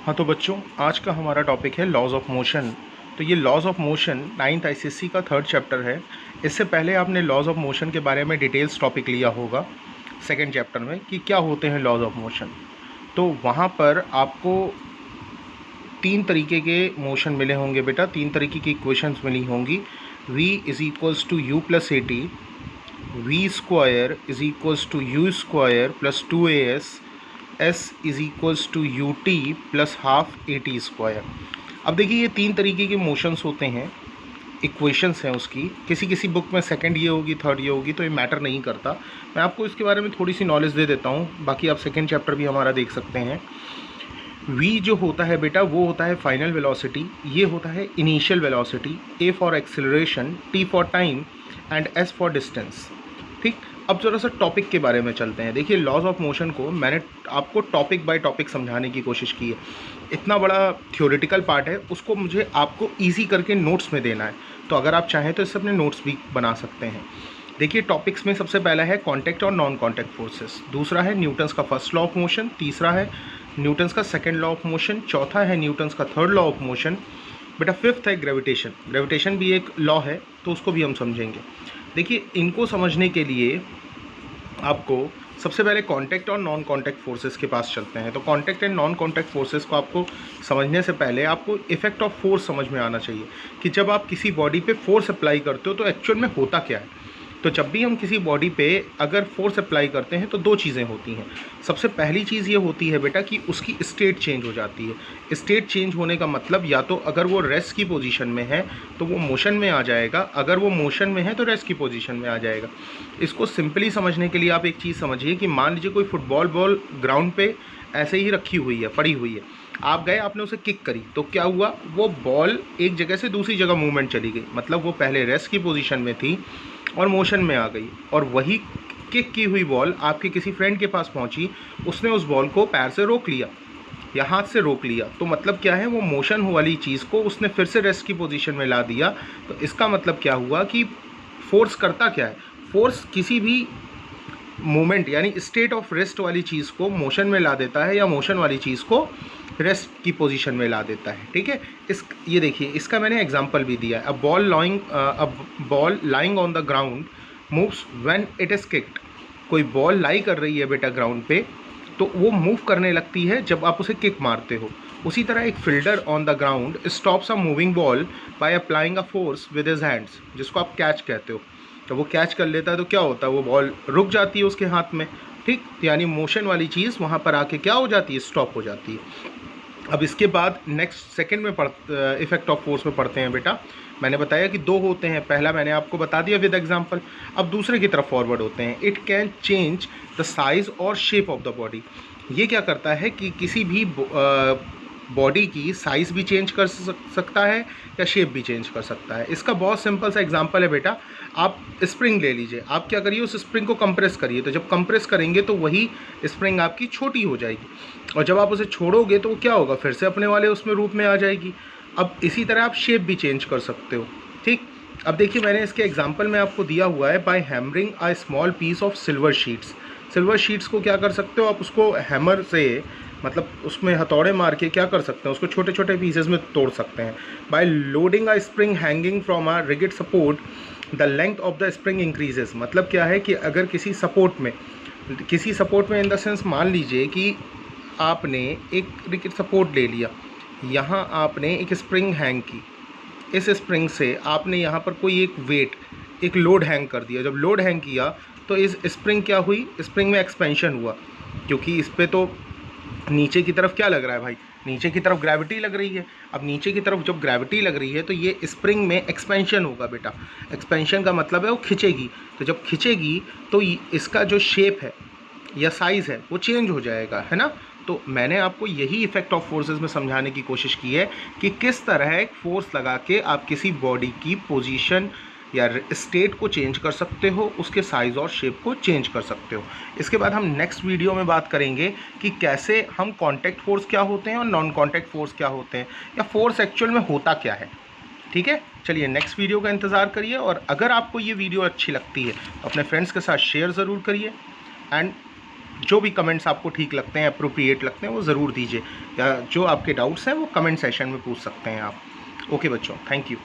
हाँ तो बच्चों, आज का हमारा टॉपिक है लॉज ऑफ मोशन। तो ये laws of motion 9th ICSE का 3rd चैप्टर है। इससे पहले आपने लॉज ऑफ मोशन के बारे में डिटेल्स टॉपिक लिया होगा 2nd चैप्टर में कि क्या होते हैं लॉज ऑफ मोशन। तो वहाँ पर आपको 3 तरीके के मोशन मिले होंगे बेटा, 3 तरीके की इक्वेशंस मिली होंगी। v is equals to u plus a t, v square is equals to u square plus 2as, s is equals to u t plus half a t square. अब देखिए ये 3 तरीके के मोशंस होते हैं, इक्वेशंस हैं उसकी। किसी किसी बुक में सेकंड ये होगी, थर्ड ये होगी, तो ये मैटर नहीं करता। मैं आपको इसके बारे में थोड़ी सी नॉलेज दे देता हूँ, बाकी आप 2nd चैप्टर भी हमारा देख सकते हैं। v जो होता है बेटा वो होता है फाइनल वेलोसिटी, ये होता है initial velocity, a for acceleration, t for time and s for distance. ठीक, अब ज़रा सा टॉपिक के बारे में चलते हैं। देखिए लॉज ऑफ मोशन को मैंने आपको टॉपिक बाय टॉपिक समझाने की कोशिश की है। इतना बड़ा थ्योरेटिकल पार्ट है, उसको मुझे आपको इजी करके नोट्स में देना है। तो अगर आप चाहें तो इससे अपने नोट्स भी बना सकते हैं। देखिए टॉपिक्स में सबसे पहला है कॉन्टैक्ट और नॉन कॉन्टैक्ट फोर्सेस, दूसरा है न्यूटन्स का फर्स्ट लॉ ऑफ मोशन, तीसरा है न्यूटन्स का सेकंड लॉ ऑफ मोशन, चौथा है न्यूटन्स का थर्ड लॉ ऑफ मोशन। बेटा फिफ्थ है ग्रेविटेशन। ग्रेविटेशन भी एक लॉ है, तो उसको भी हम समझेंगे। देखिए इनको समझने के लिए आपको सबसे पहले कॉन्टैक्ट और नॉन कॉन्टैक्ट फोर्सेस के पास चलते हैं। तो contact and non contact forces को आपको समझने से पहले आपको इफेक्ट ऑफ फोर्स समझ में आना चाहिए कि जब आप किसी बॉडी पे फोर्स अप्लाई करते हो तो एक्चुअल में होता क्या है। तो जब भी हम किसी बॉडी पे अगर फोर्स अप्लाई करते हैं तो 2 चीज़ें होती हैं। सबसे पहली चीज़ ये होती है बेटा कि उसकी स्टेट चेंज हो जाती है। स्टेट चेंज होने का मतलब या तो अगर वो रेस्ट की पोजीशन में है तो वो मोशन में आ जाएगा, अगर वो मोशन में है तो रेस्ट की पोजीशन में आ जाएगा। इसको सिंपली समझने के लिए आप एक चीज़ समझिए कि मान लीजिए कोई फुटबॉल बॉल ग्राउंड पे ऐसे ही रखी हुई है, पड़ी हुई है, आप गए, आपने उसे किक करी, तो क्या हुआ, वो बॉल एक जगह से दूसरी जगह मूवमेंट चली गई। मतलब वो पहले रेस्ट की पोजीशन में थी और मोशन में आ गई, और वही किक की हुई बॉल आपके किसी फ्रेंड के पास पहुंची, उसने उस बॉल को पैर से रोक लिया या हाथ से रोक लिया। तो मतलब क्या है, वो मोशन वाली चीज़ को उसने फिर से रेस्ट की पोजीशन में ला दिया। तो इसका मतलब क्या हुआ कि फोर्स करता क्या है, फोर्स किसी भी मूवमेंट यानी स्टेट ऑफ रेस्ट वाली चीज़ को मोशन में ला देता है या मोशन वाली चीज़ को रेस्ट की पोजीशन में ला देता है। ठीक है, ये देखिए इसका मैंने एग्जांपल भी दिया है। A ball lying on the ground moves when it is kicked. कोई बॉल लाई कर रही है बेटा ग्राउंड पे, तो वो मूव करने लगती है जब आप उसे किक मारते हो। उसी तरह एक fielder on the ground stops a moving ball by applying a force with his hands, जिसको आप कैच कहते हो। तो वो कैच कर लेता है तो क्या होता है, वो बॉल रुक जाती है उसके हाथ में। ठीक, यानी मोशन वाली चीज़ वहाँ पर आके क्या हो जाती है, स्टॉप हो जाती है। अब इसके बाद नेक्स्ट सेकंड में इफेक्ट ऑफ फोर्स में पढ़ते हैं बेटा। मैंने बताया कि 2 होते हैं, पहला मैंने आपको बता दिया विद एग्जांपल। अब दूसरे की तरफ फॉरवर्ड होते हैं। It can change the size और शेप ऑफ द बॉडी। ये क्या करता है कि किसी भी बॉडी की साइज़ भी चेंज कर सकता है या शेप भी चेंज कर सकता है। इसका बहुत सिंपल सा एग्जांपल है बेटा, आप स्प्रिंग ले लीजिए। आप क्या करिए, उस स्प्रिंग को कंप्रेस करिए, तो जब कंप्रेस करेंगे तो वही स्प्रिंग आपकी छोटी हो जाएगी, और जब आप उसे छोड़ोगे तो क्या होगा, फिर से अपने वाले उसमें रूप में आ जाएगी। अब इसी तरह आप शेप भी चेंज कर सकते हो। ठीक, अब देखिए मैंने इसके एग्जांपल में आपको दिया हुआ है, by hammering a small piece of silver sheets. Silver sheets को क्या कर सकते हो आप, उसको हैमर से मतलब उसमें हथौड़े मार के क्या कर सकते हैं, उसको छोटे छोटे पीसेस में तोड़ सकते हैं। By loading a spring hanging from a rigid support the length of the spring increases. मतलब क्या है कि अगर किसी सपोर्ट में इन द सेंस, मान लीजिए कि आपने एक रिगिड सपोर्ट ले लिया, यहाँ आपने एक स्प्रिंग हैंग की, इस स्प्रिंग से आपने यहाँ पर कोई एक वेट, एक लोड हैंग कर दिया। जब लोड हैंग किया तो इस स्प्रिंग क्या हुई, स्प्रिंग में एक्सपेंशन हुआ, क्योंकि इस पर तो नीचे की तरफ क्या लग रहा है भाई, नीचे की तरफ ग्रेविटी लग रही है। अब नीचे की तरफ जब ग्रेविटी लग रही है तो ये स्प्रिंग में एक्सपेंशन होगा बेटा। एक्सपेंशन का मतलब है वो खिंचेगी, तो जब खिंचेगी तो इसका जो शेप है या साइज़ है वो चेंज हो जाएगा, है ना। तो मैंने आपको यही इफेक्ट ऑफ फोर्सेस में समझाने की कोशिश की है कि किस तरह एक फोर्स लगा के आप किसी बॉडी की पोजीशन या स्टेट को चेंज कर सकते हो, उसके साइज़ और शेप को चेंज कर सकते हो। इसके बाद हम नेक्स्ट वीडियो में बात करेंगे कि कैसे हम कॉन्टैक्ट फोर्स क्या होते हैं और नॉन कॉन्टैक्ट फोर्स क्या होते हैं, या फोर्स एक्चुअल में होता क्या है। ठीक है, चलिए नेक्स्ट वीडियो का इंतज़ार करिए, और अगर आपको ये वीडियो अच्छी लगती है तो अपने फ्रेंड्स के साथ शेयर ज़रूर करिए। एंड जो भी कमेंट्स आपको ठीक लगते हैं, अप्रोप्रिएट लगते हैं, वो ज़रूर दीजिए, या जो आपके डाउट्स हैं वो कमेंट सेशन में पूछ सकते हैं आप। ओके बच्चों, थैंक यू।